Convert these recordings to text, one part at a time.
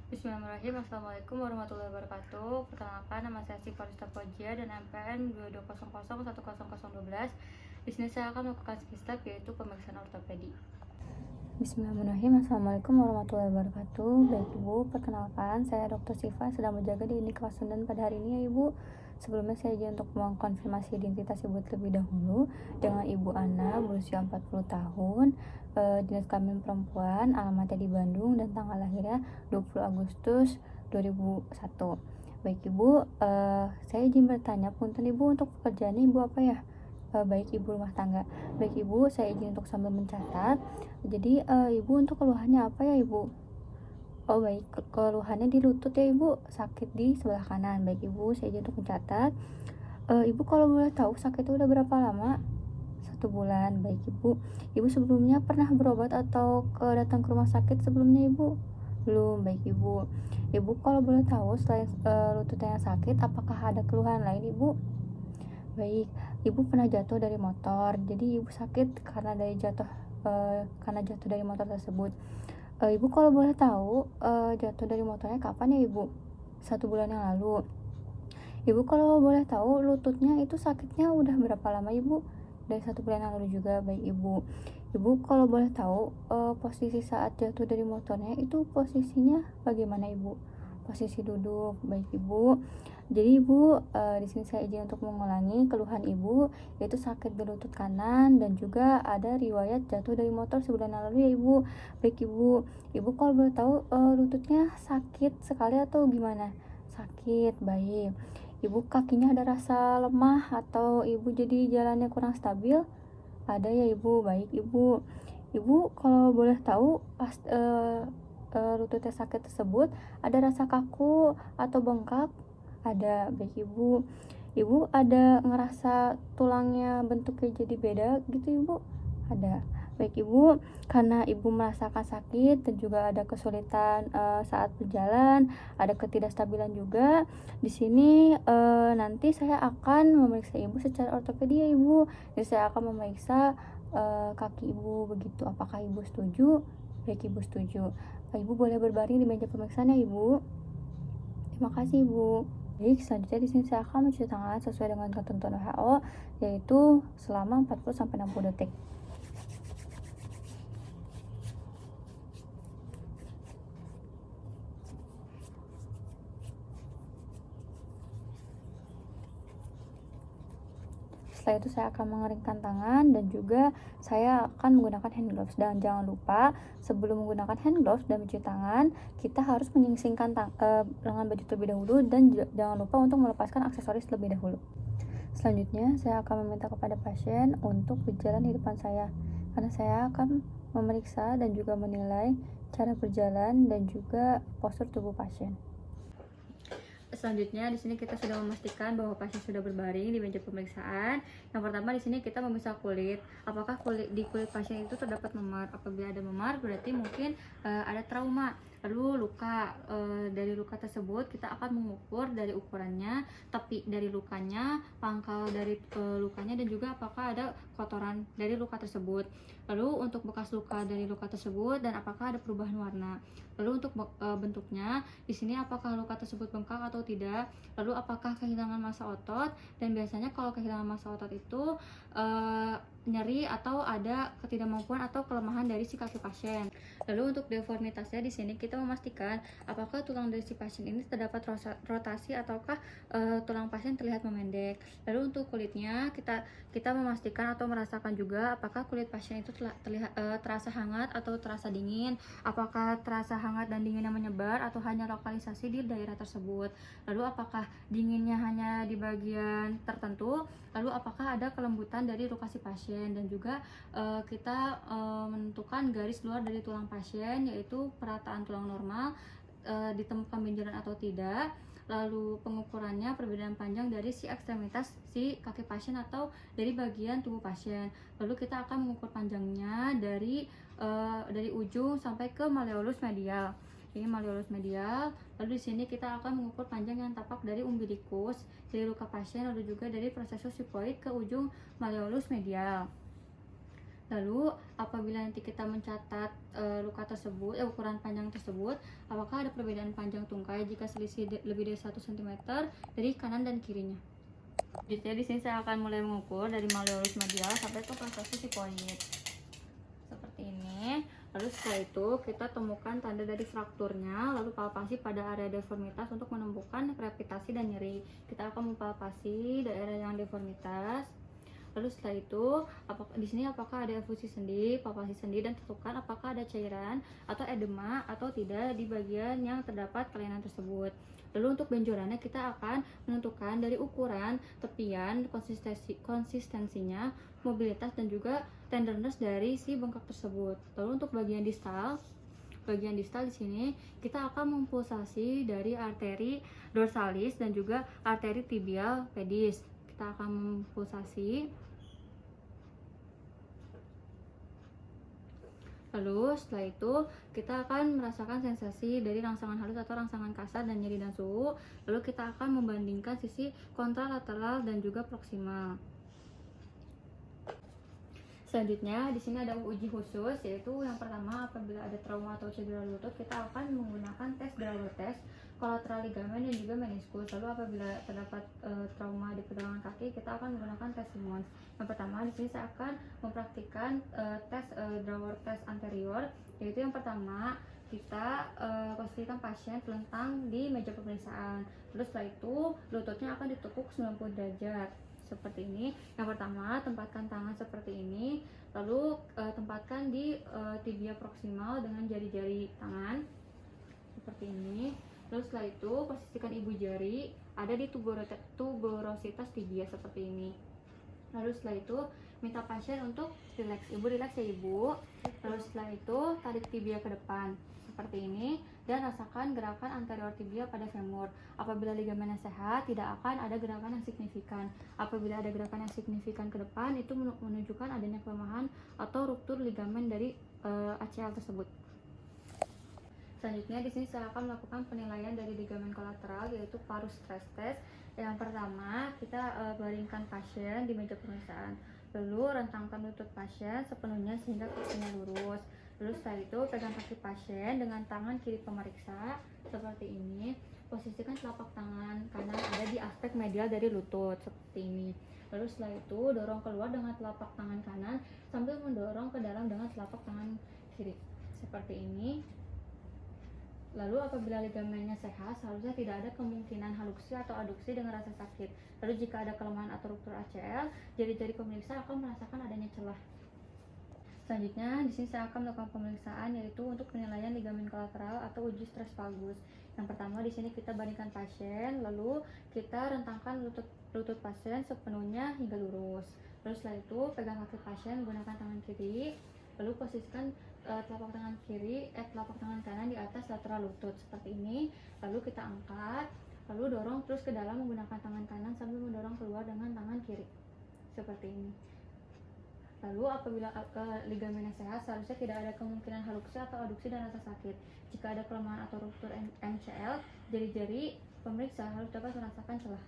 Bismillahirrahmanirrahim. Assalamualaikum warahmatullahi wabarakatuh. Perkenalkan, nama saya Syifa Rista Fojia dan MPN 22001012. Di sini saya akan melakukan step yaitu pemeriksaan ortopedi. Bismillahirrahmanirrahim. Assalamualaikum warahmatullahi wabarakatuh. Baik Ibu, perkenalkan saya Dr. Syifa sedang menjaga di unit kelas 9 pada hari ini ya Ibu. Sebelumnya saya izin untuk mengkonfirmasi identitas Ibu terlebih dahulu dengan Ibu Ana berusia 40 tahun, jenis kelamin perempuan, alamatnya di Bandung dan tanggal lahirnya 20 Agustus 2001. Baik Ibu, saya izin bertanya, punten Ibu, untuk pekerjaan Ibu apa ya? Baik Ibu rumah tangga. Baik Ibu, saya izin untuk sambil mencatat. Jadi Ibu untuk keluhannya apa ya Ibu? Oh baik, keluhannya di lutut ya Ibu, sakit di sebelah kanan. Baik Ibu, saya izin untuk mencatat. Ibu kalau boleh tahu sakitnya udah berapa lama? 1 bulan. Baik Ibu. Ibu sebelumnya pernah berobat atau datang ke rumah sakit sebelumnya Ibu? Belum. Baik Ibu. Ibu kalau boleh tahu selain lututnya yang sakit, apakah ada keluhan lain Ibu? Baik, Ibu pernah jatuh dari motor, jadi Ibu sakit karena jatuh dari motor tersebut. Ibu kalau boleh tahu, jatuh dari motornya kapan ya Ibu? 1 bulan yang lalu. Ibu kalau boleh tahu lututnya itu sakitnya udah berapa lama Ibu? Dari 1 bulan yang lalu juga. Baik Ibu. Ibu kalau boleh tahu, posisi saat jatuh dari motornya itu posisinya bagaimana Ibu? Posisi duduk. Baik Ibu. Jadi Ibu, di sini saya izin untuk mengulangi keluhan Ibu, yaitu sakit di lutut kanan dan juga ada riwayat jatuh dari motor 1 bulan yang lalu ya Ibu. Baik Ibu. Ibu kalau boleh tahu, lututnya sakit sekali atau gimana? Sakit. Baik. Ibu kakinya ada rasa lemah atau Ibu jadi jalannya kurang stabil? Ada ya Ibu. Baik Ibu. Ibu kalau boleh tahu pas lututnya sakit tersebut ada rasa kaku atau bengkak? Ada. Baik Ibu. Ibu ada ngerasa tulangnya bentuknya jadi beda gitu Ibu? Ada. Baik Ibu, karena Ibu merasakan sakit dan juga ada kesulitan saat berjalan, ada ketidakstabilan juga. Di sini nanti saya akan memeriksa Ibu secara ortopedi ya Ibu. Jadi saya akan memeriksa kaki Ibu begitu. Apakah Ibu setuju? Baik Ibu setuju. Ibu boleh berbaring di meja pemeriksaan ya Ibu. Terima kasih Ibu. Baik, selanjutnya di sini saya akan mencuci tangan sesuai dengan ketentuan WHO, yaitu selama 40-60 detik. Setelah itu saya akan mengeringkan tangan dan juga saya akan menggunakan hand gloves. Dan jangan lupa sebelum menggunakan hand gloves dan mencuci tangan, kita harus menyingsingkan lengan baju terlebih dahulu dan jangan lupa untuk melepaskan aksesoris terlebih dahulu. Selanjutnya saya akan meminta kepada pasien untuk berjalan di depan saya, karena saya akan memeriksa dan juga menilai cara berjalan dan juga postur tubuh pasien. Selanjutnya di sini kita sudah memastikan bahwa pasien sudah berbaring di meja pemeriksaan. Yang pertama di sini kita memeriksa kulit. Apakah di kulit pasien itu terdapat memar? Apabila ada memar berarti mungkin ada trauma. Lalu luka, dari luka tersebut kita akan mengukur dari ukurannya, tepi dari lukanya, pangkal dari lukanya dan juga apakah ada kotoran dari luka tersebut. Lalu untuk bekas luka dari luka tersebut dan apakah ada perubahan warna. Lalu untuk bentuknya, di sini apakah luka tersebut bengkak atau tidak, lalu apakah kehilangan massa otot, dan biasanya kalau kehilangan massa otot itu nyeri atau ada ketidakmampuan atau kelemahan dari si kaki pasien. Lalu untuk deformitasnya di sini kita memastikan apakah tulang dari si pasien ini terdapat rotasi ataukah tulang pasien terlihat memendek. Lalu untuk kulitnya kita memastikan atau merasakan juga apakah kulit pasien itu terasa hangat atau terasa dingin, apakah terasa hangat dan dinginnya menyebar atau hanya lokalisasi di daerah tersebut. Lalu apakah dinginnya hanya di bagian tertentu, lalu apakah ada kelembutan dari lokasi pasien, dan juga kita menentukan garis luar dari tulang pasien yaitu perataan tulang normal, ditemukan benjolan atau tidak. Lalu pengukurannya perbedaan panjang dari si ekstremitas si kaki pasien atau dari bagian tubuh pasien. Lalu kita akan mengukur panjangnya dari ujung sampai ke malleolus medial. Ini malleolus medial. Lalu di sini kita akan mengukur panjang yang tapak dari umbilikus, dari luka pasien, lalu juga dari prosesus sifoid ke ujung malleolus medial. Lalu apabila nanti kita mencatat luka tersebut, ukuran panjang tersebut, apakah ada perbedaan panjang tungkai jika selisih lebih dari 1 cm dari kanan dan kirinya. Jadi di sini saya akan mulai mengukur dari malleolus medial sampai ke plastasi sigmoid. Seperti ini. Lalu setelah itu kita temukan tanda dari frakturnya, lalu palpasi pada area deformitas untuk menemukan krepitasi dan nyeri. Kita akan mempalpasi daerah yang deformitas. Lalu setelah itu, di sini apakah ada efusi sendi, palpasi sendi, dan tentukan apakah ada cairan atau edema atau tidak di bagian yang terdapat kelainan tersebut. Lalu untuk benjolannya kita akan menentukan dari ukuran, tepian, konsistensinya, mobilitas, dan juga tenderness dari si bengkak tersebut. Lalu untuk bagian distal di sini kita akan mempulsasi dari arteri dorsalis dan juga arteri tibial pedis. Kita akan mempulsasi. Lalu setelah itu kita akan merasakan sensasi dari rangsangan halus atau rangsangan kasar dan nyeri dan suhu. Lalu kita akan membandingkan sisi kontralateral dan juga proksimal. Selanjutnya di sini ada uji khusus, yaitu yang pertama apabila ada trauma atau cedera lutut kita akan menggunakan tes Grauer test, kolateral ligamen dan juga meniskus. Lalu apabila terdapat trauma di pergelangan kaki kita akan menggunakan tes Simmons. Yang pertama di sini saya akan mempraktikkan tes Grauer test anterior, yaitu yang pertama kita posisikan pasien telentang di meja pemeriksaan. Lalu setelah itu lututnya akan ditekuk 90 derajat. Seperti ini. Yang pertama, tempatkan tangan seperti ini, lalu tempatkan di tibia proksimal dengan jari-jari tangan seperti ini. Lalu setelah itu posisikan ibu jari ada di tuberositas tibia seperti ini. Lalu setelah itu minta pasien untuk rileks. Ibu rileks ya ibu. Lalu setelah itu tarik tibia ke depan seperti ini dan rasakan gerakan anterior tibia pada femur. Apabila ligamennya sehat, tidak akan ada gerakan yang signifikan. Apabila ada gerakan yang signifikan ke depan, itu menunjukkan adanya kelemahan atau ruptur ligamen dari ACL tersebut. Selanjutnya di sini saya akan melakukan penilaian dari ligamen kolateral, yaitu parus stress test. Yang pertama, kita baringkan pasien di meja pemeriksaan. Lalu rentangkan lutut pasien sepenuhnya sehingga kakinya lurus. Lalu setelah itu pegang kaki pasien dengan tangan kiri pemeriksa seperti ini. Posisikan telapak tangan kanan ada di aspek medial dari lutut seperti ini. Lalu setelah itu dorong keluar dengan telapak tangan kanan sambil mendorong ke dalam dengan telapak tangan kiri seperti ini. Lalu apabila ligamennya sehat, seharusnya tidak ada kemungkinan haluksi atau aduksi dengan rasa sakit. Lalu jika ada kelemahan atau ruptur ACL, jari-jari pemeriksa akan merasakan adanya celah. Selanjutnya, di sini saya akan melakukan pemeriksaan, yaitu untuk penilaian ligamen kolateral atau uji stres valgus. Yang pertama di sini kita bandingkan pasien, lalu kita rentangkan lutut pasien sepenuhnya hingga lurus. Lalu setelah itu pegang kaki pasien menggunakan tangan kiri, lalu posisikan telapak tangan kanan di atas lateral lutut seperti ini. Lalu kita angkat, lalu dorong terus ke dalam menggunakan tangan kanan sambil mendorong keluar dengan tangan kiri seperti ini. Lalu apabila ligamennya sehat, seharusnya tidak ada kemungkinan haluksi atau aduksi dan rasa sakit. Jika ada kelemahan atau ruptur MCL, jari-jari pemeriksa harus dapat merasakan celah.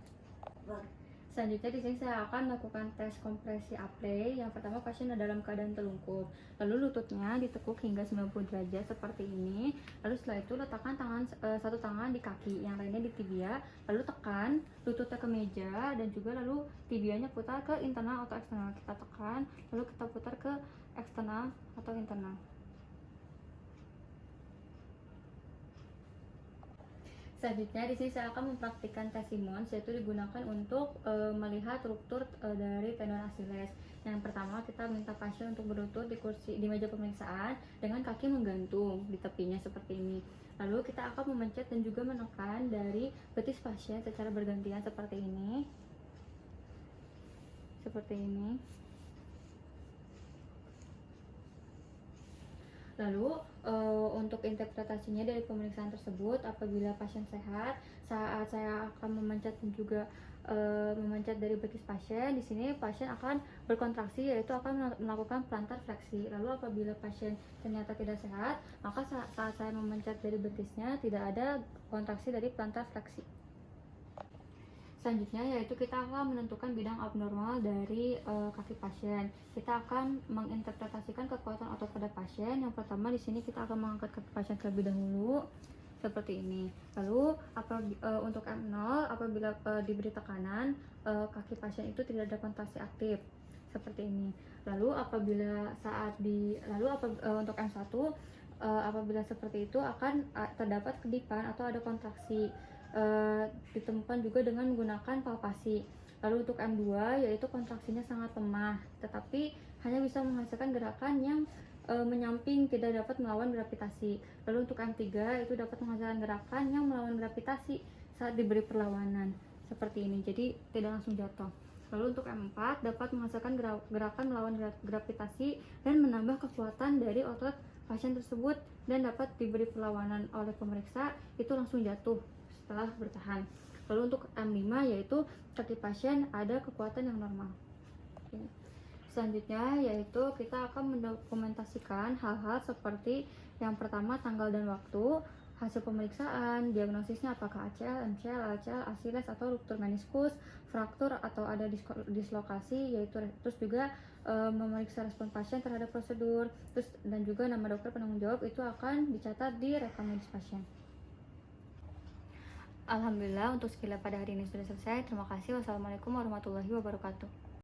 Selanjutnya di sini saya akan melakukan tes kompresi apne. Yang pertama pasien dalam keadaan telungkup. Lalu lututnya ditekuk hingga 90 derajat seperti ini. Lalu setelah itu letakkan satu tangan di kaki, yang lainnya di tibia. Lalu tekan lututnya ke meja dan juga lalu tibianya putar ke internal atau eksternal. Kita tekan, lalu kita putar ke eksternal atau internal. Selanjutnya di sini saya akan mempraktikkan tes Simmons, yaitu digunakan untuk melihat ruptur dari tendon Achilles. Yang pertama kita minta pasien untuk berlutut di meja pemeriksaan dengan kaki menggantung di tepinya seperti ini. Lalu kita akan memencet dan juga menekan dari betis pasien secara bergantian seperti ini. Seperti ini. Lalu untuk interpretasinya dari pemeriksaan tersebut, apabila pasien sehat, saat saya akan memencet dan juga memencet dari betis pasien, di sini pasien akan berkontraksi, yaitu akan melakukan plantar fleksi. Lalu apabila pasien ternyata tidak sehat, maka saat saya memencet dari betisnya tidak ada kontraksi dari plantar fleksi. Selanjutnya yaitu kita akan menentukan bidang abnormal dari kaki pasien. Kita akan menginterpretasikan kekuatan otot pada pasien. Yang pertama di sini kita akan mengangkat kaki pasien terlebih dahulu seperti ini. Lalu untuk M0 apabila diberi tekanan kaki pasien itu tidak ada kontraksi aktif seperti ini. Lalu untuk M1 apabila seperti itu akan terdapat kedipan atau ada kontraksi, ditemukan juga dengan menggunakan palpasi. Lalu untuk M2 yaitu kontraksinya sangat lemah, tetapi hanya bisa menghasilkan gerakan yang menyamping, tidak dapat melawan gravitasi. Lalu untuk M3 itu dapat menghasilkan gerakan yang melawan gravitasi saat diberi perlawanan seperti ini, jadi tidak langsung jatuh. Lalu untuk M4 dapat menghasilkan gerakan melawan gravitasi dan menambah kekuatan dari otot pasien tersebut dan dapat diberi perlawanan oleh pemeriksa, itu langsung jatuh setelah bertahan. Lalu untuk M5 yaitu kaki pasien ada kekuatan yang normal. Selanjutnya yaitu kita akan mendokumentasikan hal-hal seperti yang pertama tanggal dan waktu, hasil pemeriksaan, diagnosisnya apakah ACL, MCL, LCL, ACILES atau ruptur meniskus, fraktur atau ada dislokasi, terus juga memeriksa respon pasien terhadap prosedur, dan juga nama dokter penanggung jawab itu akan dicatat di rekam medis pasien. Alhamdulillah untuk skill pada hari ini sudah selesai. Terima kasih. Wassalamualaikum warahmatullahi wabarakatuh.